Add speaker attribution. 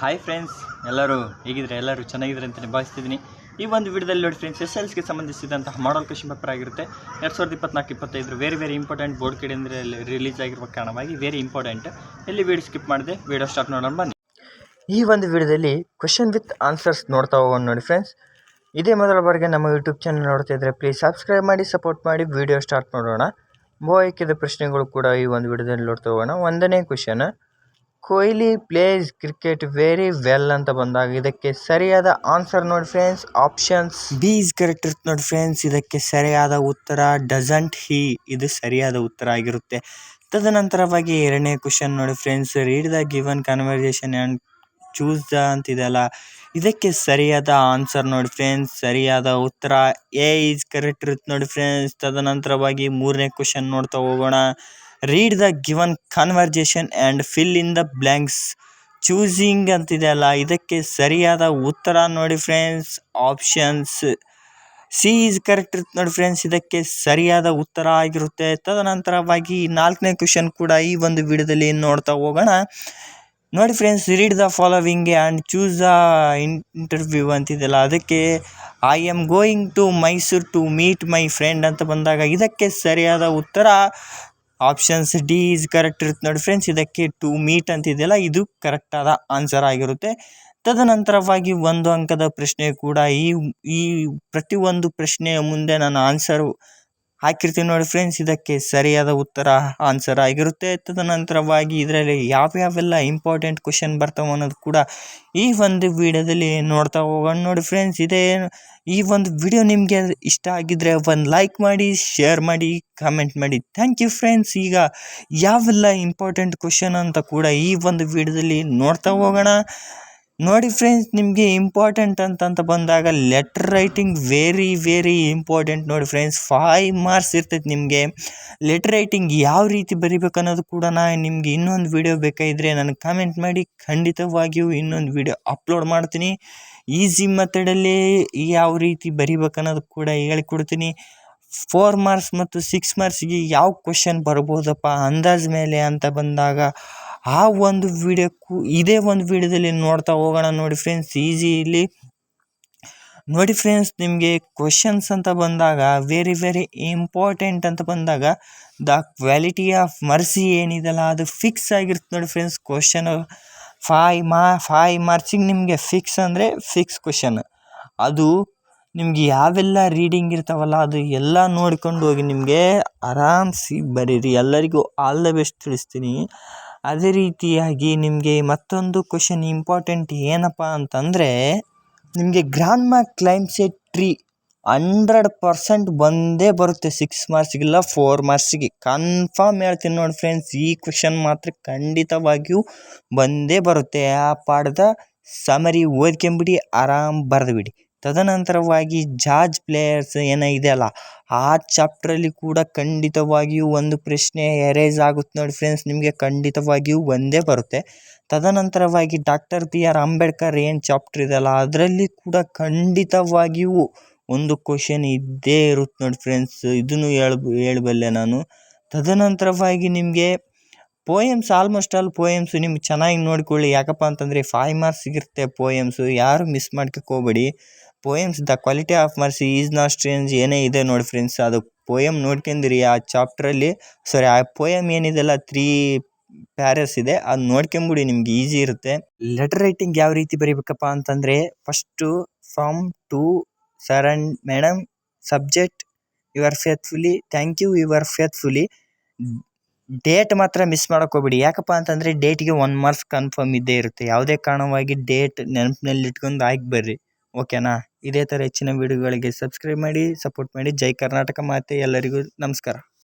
Speaker 1: Hi friends, ಎಲ್ಲರೂ ಹೇಗಿದ್ರೆ ಎಲ್ಲರೂ ಚೆನ್ನಾಗಿದ್ರೆ ಅಂತ ಭಾವಿಸ್ತಿದ್ದೀನಿ. ಈ ಒಂದು ವಿಡಿಯೋದಲ್ಲಿ ನೋಡಿ ಫ್ರೆಂಡ್ಸ್, SSLCಗೆ ಸಂಬಂಧಿಸಿದಂತಹ ಮಾಡಲ್ ಕ್ವೆಶ್ಚನ್ ಪೇಪರ್ ಆಗಿರುತ್ತೆ 2024-25 ವೆರಿ ಇಂಪಾರ್ಟೆಂಟ್ ಬೋರ್ಡ್ ಕಡೆಯಿಂದ ರಿಲೀಸ್ ಆಗಿರುವ ಕಾರಣವಾಗಿ ವೆರಿ ಇಂಪಾರ್ಟೆಂಟ್. ಇಲ್ಲಿ ವಿಡಿಯೋ ಸ್ಕಿಪ್ ಮಾಡಿದೆ, ವಿಡಿಯೋ ಸ್ಟಾರ್ಟ್ ಮಾಡೋಣ ಬನ್ನಿ. ಈ ಒಂದು ವಿಡಿಯೋದಲ್ಲಿ ಕ್ವೆಶ್ಚನ್ ವಿತ್ ಆನ್ಸರ್ಸ್ ನೋಡ್ತಾ ಹೋಗೋಣ ನೋಡಿ ಫ್ರೆಂಡ್ಸ್. ಇದೇ ಮೊದಲ ಬಾರಿಗೆ ನಮ್ಮ ಯೂಟ್ಯೂಬ್ ಚಾನಲ್ ನೋಡ್ತಾ ಇದ್ದರೆ ಪ್ಲೀಸ್ ಸಬ್ಸ್ಕ್ರೈಬ್ ಮಾಡಿ, ಸಪೋರ್ಟ್ ಮಾಡಿ. ವಿಡಿಯೋ ಸ್ಟಾರ್ಟ್ ಮಾಡೋಣ. ಬಹುಆಯ್ಕೆದ ಪ್ರಶ್ನೆಗಳು ಕೂಡ ಈ ಒಂದು ವಿಡಿಯೋದಲ್ಲಿ ನೋಡ್ತಾ ಹೋಗೋಣ. ಒಂದನೇ question, Kohli place cricket very well ಅಂತ ಬಂದಾಗ ಇದಕ್ಕೆ ಸರಿಯಾದ ಆನ್ಸರ್ ನೋಡಿ friends, options B is correct ಇರುತ್ತೆ ನೋಡಿ ಫ್ರೆಂಡ್ಸ್. ಇದಕ್ಕೆ ಸರಿಯಾದ ಉತ್ತರ ಡಸಂಟ್ ಹಿ, ಇದು ಸರಿಯಾದ ಉತ್ತರ ಆಗಿರುತ್ತೆ. ತದನಂತರವಾಗಿ ಎರಡನೇ ಕ್ವೆಶ್ಚನ್ ನೋಡಿ friends, read the given conversation and choose the ಅಂತಿದೆಯಲ್ಲ, ಇದಕ್ಕೆ ಸರಿಯಾದ ಆನ್ಸರ್ ನೋಡಿ ಫ್ರೆಂಡ್ಸ್, ಸರಿಯಾದ ಉತ್ತರ ಎ ಇಸ್ ಕರೆಕ್ಟ್ ಇರುತ್ತೆ ನೋಡಿ ಫ್ರೆಂಡ್ಸ್. ತದನಂತರವಾಗಿ ಮೂರನೇ ಕ್ವೆಶ್ಚನ್ ನೋಡ್ತಾ ಹೋಗೋಣ. Read the given conversation and fill in the blanks choosing ಅಂತಿದೆಯಲ್ಲ, ಇದಕ್ಕೆ ಸರಿಯಾದ ಉತ್ತರ ನೋಡಿ friends, options c is correct ಇರುತ್ತೆ ನೋಡಿ ಫ್ರೆಂಡ್ಸ್. ಇದಕ್ಕೆ ಸರಿಯಾದ ಉತ್ತರ ಆಗಿರುತ್ತೆ. ತದನಂತರವಾಗಿ ನಾಲ್ಕನೇ ಕ್ವೆಶ್ಚನ್ ಕೂಡ ಈ ಒಂದು ವಿಡಿಯೋದಲ್ಲಿ ನೋಡ್ತಾ ಹೋಗೋಣ ನೋಡಿ friends. Read the following and choose the interview ಅಂತಿದೆಯಲ್ಲ, ಅದಕ್ಕೆ I am going to Mysuru to meet my friend ಅಂತ ಬಂದಾಗ ಇದಕ್ಕೆ ಸರಿಯಾದ ಉತ್ತರ ಆಪ್ಷನ್ಸ್ ಡಿ ಈಸ್ ಕರೆಕ್ಟ್ ಇರುತ್ತೆ ನೋಡಿ ಫ್ರೆಂಡ್ಸ್. ಇದಕ್ಕೆ ಟು ಮೀಟ್ ಅಂತಿದೆಯಲ್ಲ, ಇದು ಕರೆಕ್ಟಾದ ಆನ್ಸರ್ ಆಗಿರುತ್ತೆ. ತದನಂತರವಾಗಿ ಒಂದು ಅಂಕದ ಪ್ರಶ್ನೆ ಕೂಡ ಈ ಪ್ರತಿಯೊಂದು ಪ್ರಶ್ನೆಯ ಮುಂದೆ ನಾನು ಆನ್ಸರ್ ಹಾಕಿರ್ತೀನಿ ನೋಡಿ ಫ್ರೆಂಡ್ಸ್, ಇದಕ್ಕೆ ಸರಿಯಾದ ಉತ್ತರ ಆನ್ಸರ್ ಆಗಿರುತ್ತೆ. ತದನಂತರವಾಗಿ ಇದರಲ್ಲಿ ಯಾವ್ಯಾವೆಲ್ಲ ಇಂಪಾರ್ಟೆಂಟ್ ಕ್ವೆಶ್ಚನ್ ಬರ್ತಾವೆ ಅನ್ನೋದು ಕೂಡ ಈ ಒಂದು ವಿಡಿಯೋದಲ್ಲಿ ನೋಡ್ತಾ ಹೋಗೋಣ ನೋಡಿ ಫ್ರೆಂಡ್ಸ್. ಈ ಒಂದು ವಿಡಿಯೋ ನಿಮಗೆ ಇಷ್ಟ ಆಗಿದ್ದರೆ ಒಂದು ಲೈಕ್ ಮಾಡಿ, ಶೇರ್ ಮಾಡಿ, ಕಾಮೆಂಟ್ ಮಾಡಿ. Thank you friends. ಈಗ ಯಾವೆಲ್ಲ ಇಂಪಾರ್ಟೆಂಟ್ ಕ್ವೆಶ್ಚನ್ ಅಂತ ಕೂಡ ಈ ಒಂದು ವಿಡಿಯೋದಲ್ಲಿ ನೋಡ್ತಾ ಹೋಗೋಣ ನೋಡಿ ಫ್ರೆಂಡ್ಸ್. ನಿಮಗೆ ಇಂಪಾರ್ಟೆಂಟ್ ಅಂತ ಬಂದಾಗ ಲೆಟರ್ ರೈಟಿಂಗ್ ವೆರಿ ಇಂಪಾರ್ಟೆಂಟ್ ನೋಡಿ ಫ್ರೆಂಡ್ಸ್. 5 ಮಾರ್ಕ್ಸ್ ಇರ್ತೈತೆ ನಿಮಗೆ. ಲೆಟರ್ ರೈಟಿಂಗ್ ಯಾವ ರೀತಿ ಬರಿಬೇಕು ಅನ್ನೋದು ಕೂಡ ನಿಮಗೆ ಇನ್ನೊಂದು ವಿಡಿಯೋ ಬೇಕಾಗಿದ್ದರೆ ನನಗೆ ಕಾಮೆಂಟ್ ಮಾಡಿ, ಖಂಡಿತವಾಗಿಯೂ ಇನ್ನೊಂದು ವಿಡಿಯೋ ಅಪ್ಲೋಡ್ ಮಾಡ್ತೀನಿ. ಈಸಿ ಮೆಥಡಲ್ಲಿ ಯಾವ ರೀತಿ ಬರಿಬೇಕು ಅನ್ನೋದು ಕೂಡ ಹೇಳಿಕೊಡ್ತೀನಿ. 4 ಮಾರ್ಕ್ಸ್ ಮತ್ತು 6 ಮಾರ್ಕ್ಸಿಗೆ ಯಾವ ಕ್ವೆಶ್ಚನ್ ಬರ್ಬೋದಪ್ಪ ಅಂದಾಜು ಮೇಲೆ ಅಂತ ಬಂದಾಗ ಆ ಒಂದು ವಿಡಿಯೋಕ್ಕೂ ಇದೇ ಒಂದು ವಿಡಿಯೋದಲ್ಲಿ ನೋಡ್ತಾ ಹೋಗೋಣ ನೋಡಿ ಫ್ರೆಂಡ್ಸ್. ಈಸಿಲಿ ನೋಡಿ ಫ್ರೆಂಡ್ಸ್, ನಿಮಗೆ ಕ್ವೆಶ್ಚನ್ಸ್ ಅಂತ ಬಂದಾಗ ವೆರಿ ಇಂಪಾರ್ಟೆಂಟ್ ಅಂತ ಬಂದಾಗ ದ ಕ್ವಾಲಿಟಿ ಆಫ್ ಮರ್ಸಿ ಏನಿದೆಯಲ್ಲ ಅದು ಫಿಕ್ಸ್ ಆಗಿರುತ್ತೆ ನೋಡಿ ಫ್ರೆಂಡ್ಸ್. ಕ್ವೆಶ್ಚನ್ 5 ಮಾರ್ಕ್ಸಿಗೆ ನಿಮಗೆ ಫಿಕ್ಸ್ ಅಂದರೆ ಫಿಕ್ಸ್ ಕ್ವೆಶ್ಚನ್. ಅದು ನಿಮಗೆ ಯಾವೆಲ್ಲ ರೀಡಿಂಗ್ ಇರ್ತಾವಲ್ಲ ಅದು ಎಲ್ಲ ನೋಡ್ಕೊಂಡು ಹೋಗಿ ನಿಮಗೆ ಆರಾಮ್ಸಿ ಬರೀರಿ. ಎಲ್ಲರಿಗೂ ಆಲ್ ದ ಬೆಸ್ಟ್ ತಿಳಿಸ್ತೀನಿ. ಅದೇ ರೀತಿಯಾಗಿ ನಿಮಗೆ ಮತ್ತೊಂದು ಕ್ವೆಶ್ಚನ್ ಇಂಪಾರ್ಟೆಂಟ್ ಏನಪ್ಪ ಅಂತಂದರೆ, ನಿಮಗೆ ಗ್ರ್ಯಾಂಡ್ ಮಾ ಕ್ಲೈಮ್ಸ್ ಎ ಟ್ರೀ 100% ಬಂದೇ ಬರುತ್ತೆ. 6 ಮಾರ್ಕ್ಸಿಗಿಲ್ಲ 4 ಮಾರ್ಕ್ಸಿಗೆ ಕನ್ಫರ್ಮ್ ಹೇಳ್ತೀನಿ ನೋಡಿ ಫ್ರೆಂಡ್ಸ್. ಈ ಕ್ವೆಶ್ಚನ್ ಮಾತ್ರ ಖಂಡಿತವಾಗಿಯೂ ಬಂದೇ ಬರುತ್ತೆ. ಆ ಪಾಠದ ಸಮರಿ ಓದ್ಕೊಂಬಿಡಿ, ಆರಾಮ್ ಬರೆದುಬಿಡಿ. ತದನಂತರವಾಗಿ ಜಾರ್ಜ್ ಪ್ಲೇಯರ್ಸ್ ಏನಿದೆಯಲ್ಲ ಆ ಚಾಪ್ಟ್ರಲ್ಲಿ ಕೂಡ ಖಂಡಿತವಾಗಿಯೂ ಒಂದು ಪ್ರಶ್ನೆ ಎರೇಸ್ ಆಗುತ್ತೆ ನೋಡಿ ಫ್ರೆಂಡ್ಸ್. ನಿಮಗೆ ಖಂಡಿತವಾಗಿಯೂ ಒಂದೇ ಬರುತ್ತೆ. ತದನಂತರವಾಗಿ ಡಾಕ್ಟರ್ BR ಅಂಬೇಡ್ಕರ್ ಏನು ಚಾಪ್ಟರ್ ಇದೆಯಲ್ಲ ಅದರಲ್ಲಿ ಕೂಡ ಖಂಡಿತವಾಗಿಯೂ ಒಂದು ಕ್ವೆಶ್ಚನ್ ಇದ್ದೇ ಇರುತ್ತೆ ನೋಡಿ ಫ್ರೆಂಡ್ಸ್. ಇದನ್ನು ಹೇಳಬಲ್ಲೆ ನಾನು. ತದನಂತರವಾಗಿ ನಿಮಗೆ ಪೋಯಮ್ಸ್, ಆಲ್ಮೋಸ್ಟ್ ಆಲ್ ಪೋಯಮ್ಸು ನಿಮ್ಗೆ ಚೆನ್ನಾಗಿ ನೋಡ್ಕೊಳ್ಳಿ. ಯಾಕಪ್ಪ ಅಂತಂದರೆ 5 ಮಾರ್ಕ್ಸ್ ಸಿಗಿರುತ್ತೆ ಪೋಯಮ್ಸು, ಯಾರು ಮಿಸ್ ಮಾಡ್ಕೋಕ್ಕೆ ಹೋಗಬೇಡಿ. Poems the quality of mercy is not strange ಏನೇ ಇದೆ ನೋಡಿ ಫ್ರೆಂಡ್ಸ್, ಅದು ಪೋಯಮ್ ನೋಡ್ಕೊಂಡಿರಿ. ಆ ಚಾಪ್ಟ್ರಲ್ಲಿ ಆ ಪೋಯಮ್ ಏನಿದೆಲ್ಲ 3 ಪ್ಯಾರಸ್ ಇದೆ, ಅದು ನೋಡ್ಕೊಂಬಿಡಿ, ನಿಮ್ಗೆ ಈಸಿ ಇರುತ್ತೆ. ಲೆಟರ್ ರೈಟಿಂಗ್ ಯಾವ ರೀತಿ ಬರೀಬೇಕಪ್ಪ ಅಂತಂದರೆ, ಫಸ್ಟು ಫ್ರಮ್ ಟು ಸರಣ್ madam, subject your faithfully, thank you your faithfully. Date ಮಾತ್ರ ಮಿಸ್ ಮಾಡೋಕ್ಕೋಗ್ಬೇಡಿ. ಯಾಕಪ್ಪ ಅಂತಂದರೆ ಡೇಟಿಗೆ 1 ಮಾರ್ಕ್ಸ್ ಕನ್ಫರ್ಮ್ ಇದ್ದೇ ಇರುತ್ತೆ. ಯಾವುದೇ ಕಾರಣವಾಗಿ ಡೇಟ್ ನೆನಪಿನಲ್ಲಿ ಇಟ್ಕೊಂಡು ಆಗಿ ಬರ್ರಿ, ಓಕೆನಾ? ಇದೇ ಥರ ಹೆಚ್ಚಿನ ವಿಡಿಯೋಗಳಿಗೆ ಸಬ್ಸ್ಕ್ರೈಬ್ ಮಾಡಿ, ಸಪೋರ್ಟ್ ಮಾಡಿ. ಜೈ ಕರ್ನಾಟಕ ಮಾತೆ. ಎಲ್ಲರಿಗೂ ನಮಸ್ಕಾರ.